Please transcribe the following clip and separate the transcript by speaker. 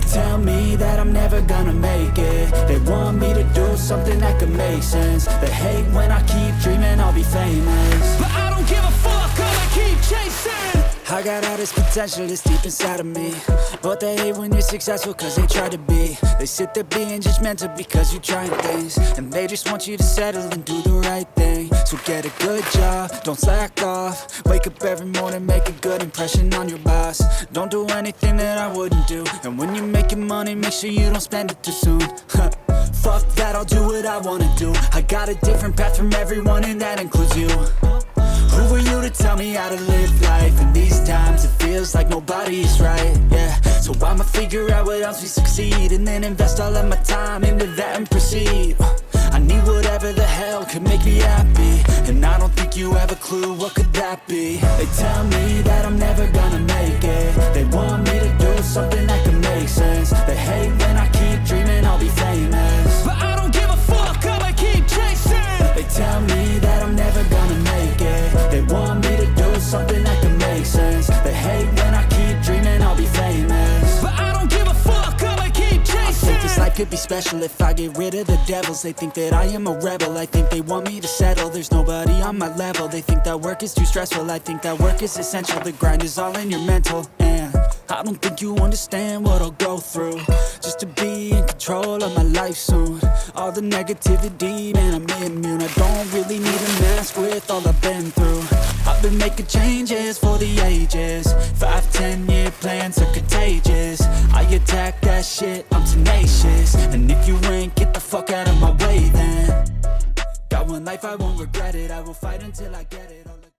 Speaker 1: They tell me that I'm never gonna make it. They want me to do something that could make sense. They hate when I keep dreaming I'll be famous,
Speaker 2: but I don't give a fuck, I'ma keep chasing.
Speaker 1: I got all this potential that's deep inside of me, but they hate when you're successful cause they try to be. They sit there being judgmental because you're trying things, and they just want you to settle and do the right thing. So get a good job, don't slack off. Wake up every morning, make a good impression on your boss. Don't do anything that I wouldn't do, and when you're making money, make sure you don't spend it too soon. Fuck that, I'll do what I wanna do. I got a different path from everyone, and that includes you. Who are you to tell me how to live life? In these times it feels like nobody is right, yeah. So I'ma figure out what else we succeed, and then invest all of my time into that and proceed. I need whatever the hell could make me happy, and I don't think you have a clue what could that be. They tell me that I'm never gonna make it. They want me to do something that could make sense. They hate when I keep dreaming I'll be famous,
Speaker 2: but I don't give a fuck, I'ma keep chasing.
Speaker 1: They tell me that I'm never gonna make it. They want me to do something that can make sense. They hate when I keep dreaming I'll be famous,
Speaker 2: but I don't give a fuck, I'ma keep chasing.
Speaker 1: I think this life could be special if I get rid of the devils. They think that I am a rebel, I think they want me to settle. There's nobody on my level. They think that work is too stressful, I think that work is essential. The grind is all in your mental, and I don't think you understand what I'll go through just to be in control of my life soon. All the negativity, man, I'm immune. I don't really need a mask with all I've been through. I've been making changes for the ages. 5-10 year plans are contagious. I attack that shit, I'm tenacious. And if you ain't, get the fuck out of my way then. Got one life, I won't regret it. I will fight until I get it.